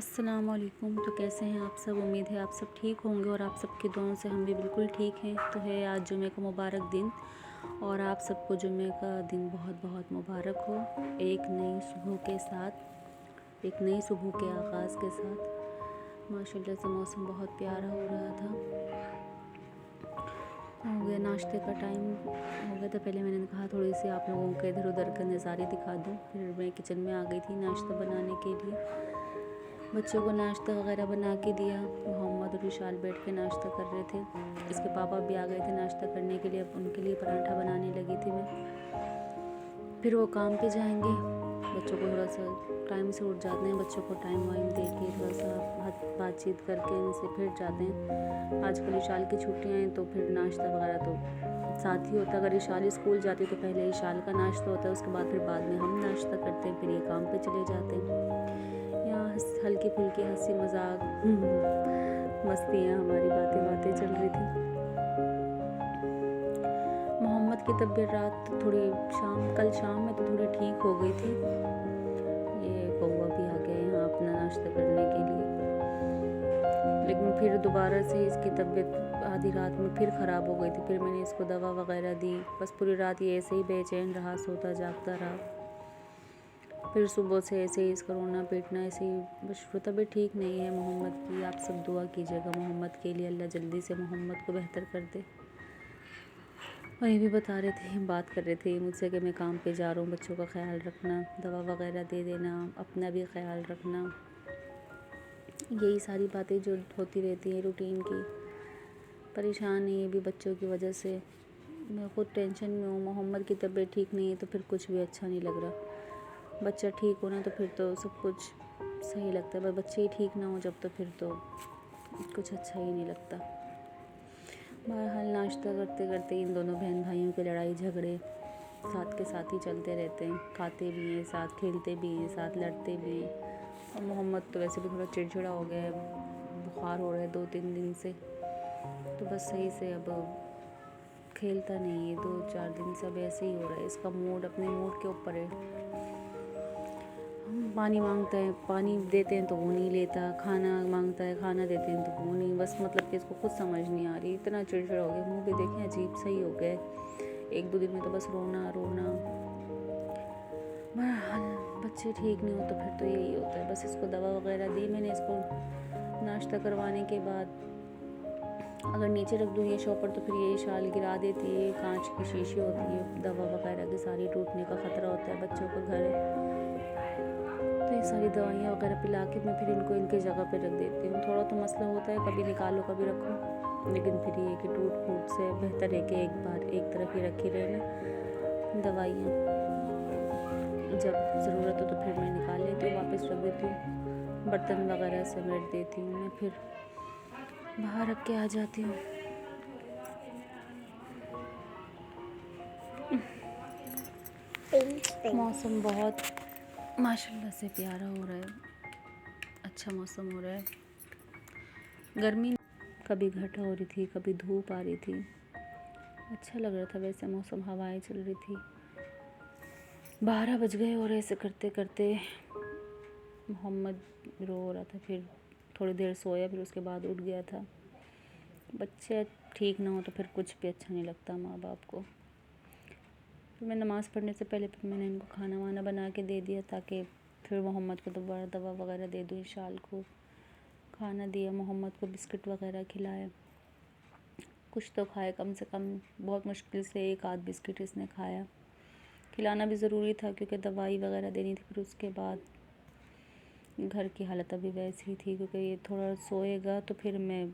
अस्सलामुअलैकुम। तो कैसे हैं आप सब? उम्मीद है आप सब ठीक होंगे और आप सबकी दुआओं से हम भी बिल्कुल ठीक हैं। तो है आज जुमे का मुबारक दिन और आप सबको जुमे का दिन बहुत बहुत मुबारक हो। एक नई सुबह के साथ, एक नई सुबह के आगाज़ के साथ माशाल्लाह से मौसम बहुत प्यारा हो रहा था। हो गया नाश्ते का टाइम हो गया था। पहले मैंने कहा थोड़ी सी आप लोगों के इधर उधर का नज़ारे दिखा दूँ। फिर मैं किचन में आ गई थी नाश्ता बनाने के लिए। बच्चों को नाश्ता वगैरह बना के दिया। मोहम्मद और विशाल बैठ के नाश्ता कर रहे थे। इसके पापा भी आ गए थे नाश्ता करने के लिए। अब उनके लिए पराठा बनाने लगी थी मैं। फिर वो काम पे जाएंगे। बच्चों को थोड़ा सा टाइम से उठ जाते हैं। बच्चों को टाइम वाइम दे के थोड़ा सा बातचीत करके इनसे फिर जाते हैं। आजकल विशाल की छुट्टियाँ हैं तो फिर नाश्ता वगैरह तो साथ ही होता है। अगर विशाल स्कूल जाती तो पहले विशाल का नाश्ता होता है, उसके बाद फिर बाद में हम नाश्ता करते हैं, फिर ये काम पे चले जाते हैं। यहाँ हल्की फुल्की हंसी मजाक मस्तियाँ हमारी बातें चल रही थी। मोहम्मद की तबीयत रात थोड़ी कल शाम में तो थोड़ी ठीक हो गई थी। ये कौवा भी आ गया यहाँ अपना नाश्ता करने के लिए, लेकिन फिर दोबारा से इसकी तबीयत आधी रात में फिर ख़राब हो गई थी। फिर मैंने इसको दवा वगैरह दी। बस पूरी रात ये ऐसे ही बेचैन रहा, सोता जागता रहा। फिर सुबह से ऐसे ही इसका रोना पीटना ऐसे ही। बस तबीयत ठीक नहीं है मोहम्मद की। आप सब दुआ कीजिएगा मोहम्मद के लिए, अल्लाह जल्दी से मोहम्मद को बेहतर कर दे। और ये भी बता रहे थे, बात कर रहे थे मुझसे कि मैं काम पे जा रहा हूँ, बच्चों का ख्याल रखना, दवा वगैरह दे देना, अपना भी ख्याल रखना। यही सारी बातें जो होती रहती हैं रूटीन की। परेशान है ये भी बच्चों की वजह से। मैं खुद टेंशन में हूँ। मोहम्मद की तबीयत ठीक नहीं है तो फिर कुछ भी अच्छा नहीं लग रहा। बच्चा ठीक होना तो फिर तो सब कुछ सही लगता है, पर बच्चे ही ठीक ना हो जब तो फिर तो कुछ अच्छा ही नहीं लगता। बहरहाल नाश्ता करते करते इन दोनों बहन भाइयों के लड़ाई झगड़े साथ के साथ ही चलते रहते हैं। खाते भी हैं साथ, खेलते भी हैं साथ, लड़ते भी हैं। और मोहम्मद तो वैसे भी थोड़ा चिड़चिड़ा हो गया है, बुखार हो रहा है 2-3 दिन से। तो बस सही से अब खेलता नहीं है 2-4 दिन से। अब ऐसे ही हो रहा है, इसका मूड अपने मूड के ऊपर है। पानी मांगता है, पानी देते हैं तो वो नहीं लेता। खाना मांगता है, खाना देते हैं तो वो नहीं। बस मतलब कि इसको खुद समझ नहीं आ रही, इतना चिड़चिड़ा हो गया। मुँह भी देखें अजीब सही हो गया। 1-2 दिन में तो बस रोना रोना। बहरहाल बच्चे ठीक नहीं हो तो फिर तो यही होता है। बस इसको दवा वगैरह दी मैंने। इसको नाश्ता करवाने के बाद अगर नीचे रख दूँ ये शॉपर तो फिर ये शाल गिरा देती है। कांच की शीशी होती है, दवा वगैरह की सारी टूटने का ख़तरा होता है। बच्चों का घर है तो ये सारी दवाइयाँ वगैरह पिला के मैं फिर इनको इनकी जगह पे रख देती हूँ। थोड़ा तो मसला होता है, कभी निकालो कभी रखो, लेकिन फिर ये कि टूट फूट से बेहतर है कि एक बार एक तरफ ही रखी रहे ना दवाइयाँ। जब ज़रूरत हो तो फिर मैं निकाल लेती हूँ, वापस रख देती हूँ। बर्तन वगैरह समेट देती हूँ मैं, फिर बाहर रख के आ जाती हूँ। मौसम बहुत माशाल्लाह से प्यारा हो रहा है, अच्छा मौसम हो रहा है। गर्मी कभी घटा हो रही थी, कभी धूप आ रही थी, अच्छा लग रहा था वैसे मौसम। हवाएं चल रही थी। 12 बज गए और ऐसे करते करते मोहम्मद रो रहा था। फिर थोड़ी देर सोया, फिर उसके बाद उठ गया था। बच्चे ठीक ना हो तो फिर कुछ भी अच्छा नहीं लगता माँ बाप को। फिर मैं नमाज़ पढ़ने से पहले फिर मैंने इनको खाना वाना बना के दे दिया, ताकि फिर मोहम्मद को दोबारा दवा वगैरह दे दूँ। शाल को खाना दिया, मोहम्मद को बिस्किट वगैरह खिलाया, कुछ तो खाए कम से कम। बहुत मुश्किल से 1 आध बिस्किट इसने खाया। खिलाना भी ज़रूरी था क्योंकि दवाई वगैरह देनी थी। फिर उसके बाद घर की हालत अभी वैसी ही थी, क्योंकि ये थोड़ा सोएगा तो फिर मैं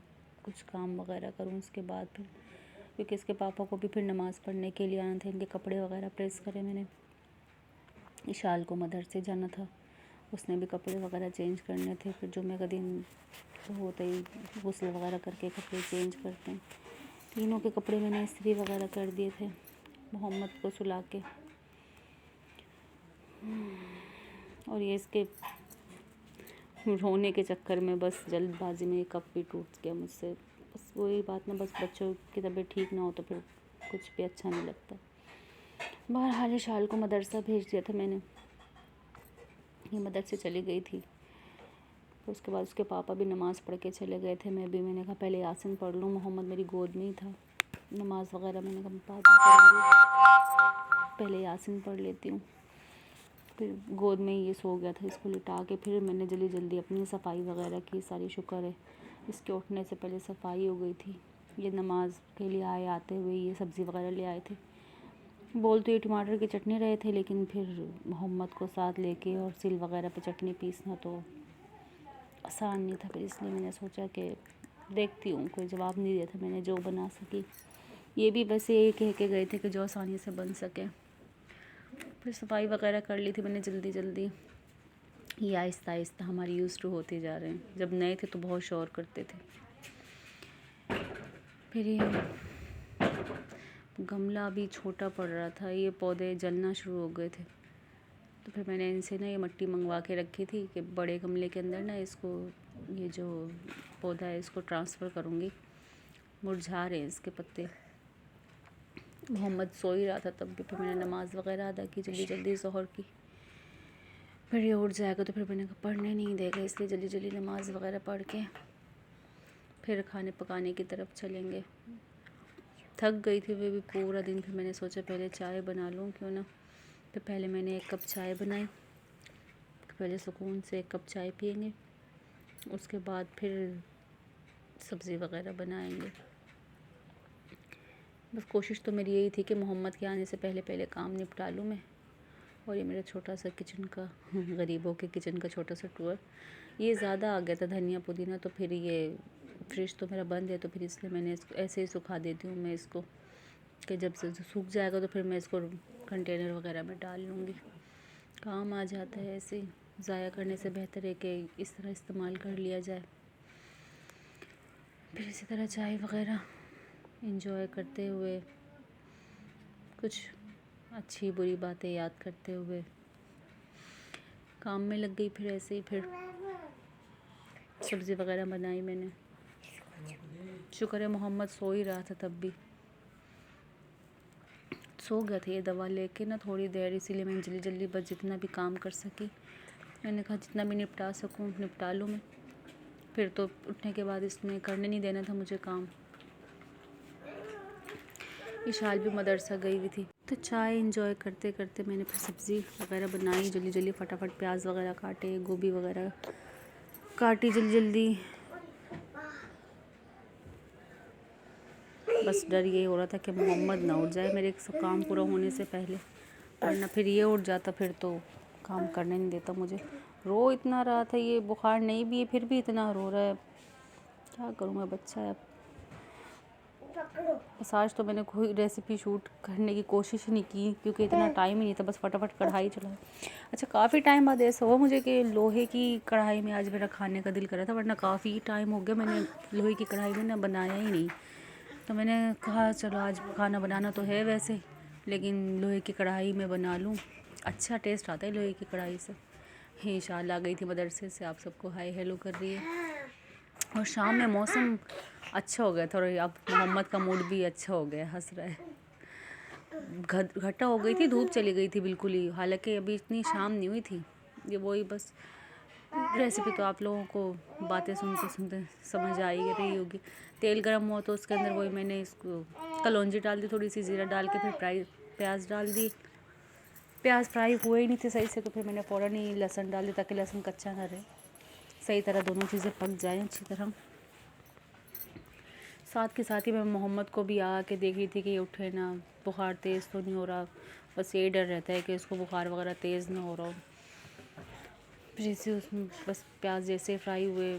कुछ काम वगैरह करूँ उसके बाद। फिर क्योंकि इसके पापा को भी फिर नमाज़ पढ़ने के लिए आना था, इनके कपड़े वगैरह प्रेस करे मैंने। इशाल को मदरसे जाना था, उसने भी कपड़े वगैरह चेंज करने थे। फिर जुम्मे का दिन तो होता ही, गुस्ल वगैरह करके कपड़े चेंज करते हैं। तीनों के कपड़े मैंने इस्त्री वगैरह कर दिए थे मोहम्मद को सुला के। और ये इसके रोने के चक्कर में बस जल्दबाजी में कप भी टूट गया मुझसे। बस वही बात ना, बस बच्चों की तबीयत ठीक ना हो तो फिर कुछ भी अच्छा नहीं लगता। बहरहाल शाल को मदरसा भेज दिया था मैंने, ये मदरसे चली गई थी। फिर उसके बाद उसके पापा भी नमाज़ पढ़ के चले गए थे। मैंने कहा पहले यासिन पढ़ लूँ, मोहम्मद मेरी गोद में ही था। नमाज़ वगैरह मैंने कहा बाद में पढ़ूँगी, पहले यासिन पढ़ लेती हूँ। फिर गोद में ये सो गया था, इसको लिटा के फिर मैंने जल्दी जल्दी अपनी सफाई वगैरह की। सारी शुक्र है इसके उठने से पहले सफाई हो गई थी। ये नमाज के लिए आते हुए ये सब्ज़ी वगैरह ले आए थे। बोल तो ये टमाटर की चटनी रहे थे, लेकिन फिर मोहम्मद को साथ लेके और सिल वगैरह पे चटनी पीसना तो आसान नहीं था। फिर इसलिए मैंने सोचा कि देखती हूँ, कोई जवाब नहीं दिया था मैंने, जो बना सकी। ये भी बस यही कह के गए थे कि जो आसानी से बन सके। फिर सफाई वगैरह कर ली थी मैंने जल्दी जल्दी। ये आहिस्ता आहिस्ता हमारी यूज़ टू होते जा रहे हैं। जब नए थे तो बहुत शोर करते थे। फिर ये गमला भी छोटा पड़ रहा था, ये पौधे जलना शुरू हो गए थे। तो फिर मैंने इनसे ना ये मिट्टी मंगवा के रखी थी कि बड़े गमले के अंदर ना इसको, ये जो पौधा है इसको ट्रांसफ़र करूँगी। मुरझा रहे हैं इसके पत्ते। मोहम्मद सो ही रहा था तब भी। फिर मैंने नमाज़ वगैरह अदा की जल्दी जल्दी ज़ोहर की। फिर ये उठ जाएगा तो फिर मैंने कहा पढ़ने नहीं देगा, इसलिए जल्दी जल्दी नमाज़ वगैरह पढ़ के फिर खाने पकाने की तरफ चलेंगे। थक गई थी वे भी पूरा दिन। फिर मैंने सोचा पहले चाय बना लूँ क्यों ना। तो पहले मैंने 1 कप चाय बनाई। पहले सुकून से 1 कप चाय पियेंगे, उसके बाद फिर सब्ज़ी वगैरह बनाएंगे। बस कोशिश तो मेरी यही थी कि मोहम्मद के आने से पहले पहले काम निपटा लूँ मैं। और ये मेरा छोटा सा किचन का गरीबों के किचन का छोटा सा टूर। ये ज़्यादा आ गया था धनिया पुदीना, तो फिर ये फ्रिज तो मेरा बंद है, तो फिर इसलिए मैंने इसको ऐसे ही सुखा देती हूँ मैं इसको, कि जब से सूख जाएगा तो फिर मैं इसको कंटेनर वगैरह में डाल लूँगी। काम आ जाता है ऐसे ही, ज़ाया करने से बेहतर है कि इस तरह इस्तेमाल कर लिया जाए। फिर इसी तरह चाय वगैरह एंजॉय करते हुए, कुछ अच्छी बुरी बातें याद करते हुए काम में लग गई। फिर ऐसे ही फिर सब्ज़ी वगैरह बनाई मैंने। शुक्र है मोहम्मद सो ही रहा था तब भी, सो गया था ये दवा लेके ना थोड़ी देर, इसीलिए मैंने जल्दी जल्दी बस जितना भी काम कर सकी मैंने कहा जितना भी निपटा सकूं निपटा लूँ मैं। फिर तो उठने के बाद इसमें करने नहीं देना था मुझे काम। इशाल भी मदरसा गई हुई थी। तो चाय इंजॉय करते करते मैंने फिर सब्ज़ी वगैरह बनाई जल्दी जल्दी, फटाफट प्याज वगैरह काटे, गोभी वगैरह काटी जल्दी जल्दी। बस डर ये हो रहा था कि मोहम्मद ना उठ जाए मेरे काम पूरा होने से पहले, वरना फिर ये उठ जाता फिर तो काम करने नहीं देता मुझे। रो इतना रहा था, ये बुखार नहीं भी है फिर भी इतना रो रहा है, क्या करूँ मैं, बच्चा है। बस आज तो मैंने कोई रेसिपी शूट करने की कोशिश ही नहीं की क्योंकि इतना टाइम ही नहीं था, बस फटाफट कढ़ाई चलाई। अच्छा काफ़ी टाइम बाद ऐसा हुआ मुझे कि लोहे की कढ़ाई में आज मेरा खाने का दिल करा था, वरना काफ़ी टाइम हो गया मैंने लोहे की कढ़ाई में ना बनाया ही नहीं। तो मैंने कहा चलो आज खाना बनाना तो है वैसे, लेकिन लोहे की कढ़ाई में बना लूँ, अच्छा टेस्ट आता है लोहे की कढ़ाई से। इशाल आ गई थी मदरसे से, आप सबको हाय हेलो कर रही है। और शाम में मौसम अच्छा हो गया था और अब मोहम्मद का मूड भी अच्छा हो गया, हंस रहा है। घटा हो गई थी, धूप चली गई थी बिल्कुल ही, हालांकि अभी इतनी शाम नहीं हुई थी। ये वही बस रेसिपी तो आप लोगों को बातें सुनते सुनते समझ आ ही रही होगी। तेल गरम हुआ तो उसके अंदर वही मैंने इसको कलौंजी डाल दी, थोड़ी सी ज़ीरा डाल के फिर प्याज डाल दी। प्याज फ्राई हुए ही नहीं थे सही से, तो फिर मैंने फ़ौरन ही लहसुन डाल दी ताकि लहसुन कच्चा ना रहे, सही तरह दोनों चीज़ें पक जाएँ अच्छी तरह। साथ के साथ ही मैं मोहम्मद को भी आके देख रही थी कि ये उठे ना, बुखार तेज़ तो नहीं हो रहा, बस ये डर रहता है कि इसको बुखार वगैरह तेज़ ना हो रहा हो। फिर इसे उसमें बस प्याज जैसे फ्राई हुए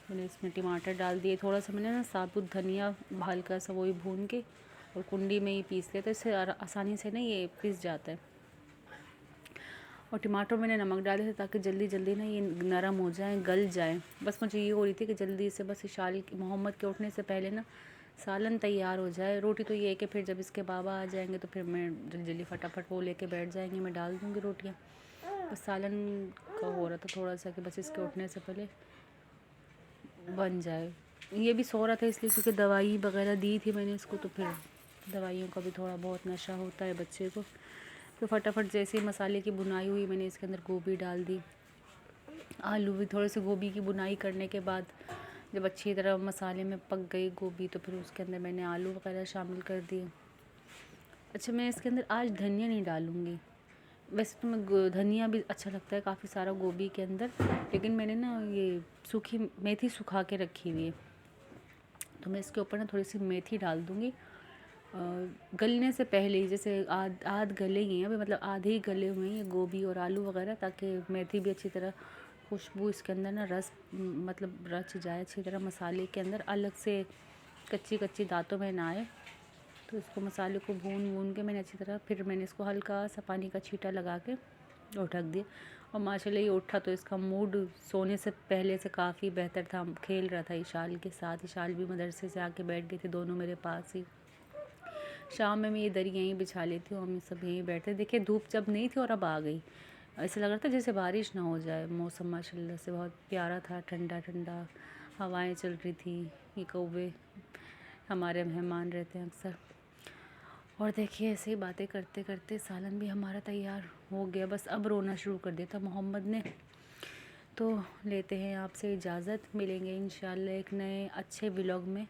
मैंने इसमें टमाटर डाल दिए, थोड़ा सा मैंने ना साबुत धनिया हल्का सा वही भून के और कुंडी में ही पीस लिया, तो इससे आसानी से ना ये पीस जाता है। और टमाटर मैंने नमक डाले थे ताकि जल्दी जल्दी ना ये नरम हो जाए, गल जाए। बस मुझे ये हो रही थी कि जल्दी से बस इशाल मोहम्मद के उठने से पहले ना सालन तैयार हो जाए। रोटी तो ये है कि फिर जब इसके बाबा आ जाएंगे तो फिर मैं जल्दी जल्दी फटाफट वो लेके बैठ जाएंगे, मैं डाल दूँगी रोटियाँ। बस सालन का हो रहा था थोड़ा सा कि बस इसके उठने से पहले बन जाए। ये भी सो रहा था इसलिए क्योंकि दवाई वगैरह दी थी मैंने इसको, तो फिर दवाइयों का भी थोड़ा बहुत नशा होता है बच्चे को। तो फटाफट जैसे ही मसाले की बुनाई हुई मैंने इसके अंदर गोभी डाल दी, आलू भी थोड़े से गोभी की बुनाई करने के बाद जब अच्छी तरह मसाले में पक गई गोभी, तो फिर उसके अंदर मैंने आलू वगैरह शामिल कर दिए। अच्छा, मैं इसके अंदर आज धनिया नहीं डालूँगी। वैसे तो मैं धनिया भी अच्छा लगता है काफ़ी सारा गोभी के अंदर, लेकिन मैंने ना ये सूखी मेथी सुखा के रखी हुई है, तो मैं इसके ऊपर ना थोड़ी सी मेथी डाल दूँगी गलने से पहले ही। जैसे आध गले ही हैं अभी, मतलब आधे ही गले हुए हैं ये गोभी और आलू वगैरह, ताकि मेथी भी अच्छी तरह खुशबू इसके अंदर ना रस मतलब रच जाए अच्छी तरह मसाले के अंदर, अलग से कच्ची कच्ची दांतों में ना आए। तो इसको मसाले को भून के मैंने अच्छी तरह, फिर मैंने इसको हल्का सा पानी का छींटा लगा के और ढक दिया। और माशाल्लाह ये उठा तो इसका मूड सोने से पहले से काफ़ी बेहतर था। खेल रहा था इशाल के साथ, इशाल भी मदरसे से आके बैठ गए थे, दोनों मेरे पास ही। शाम में मैं ये दरी यहीं बिछा लेती हूँ, हम सब यहीं बैठते। देखिए धूप जब नहीं थी और अब आ गई, ऐसा लग रहा था जैसे बारिश ना हो जाए। मौसम माशाल्लाह से बहुत प्यारा था, ठंडा ठंडा हवाएं चल रही थी। ये कौवे हमारे मेहमान रहते हैं अक्सर। और देखिए ऐसे ही बातें करते करते सालन भी हमारा तैयार हो गया। बस अब रोना शुरू कर दिया था मोहम्मद ने। तो लेते हैं आपसे इजाज़त, मिलेंगे इंशाल्लाह एक नए अच्छे व्लॉग में।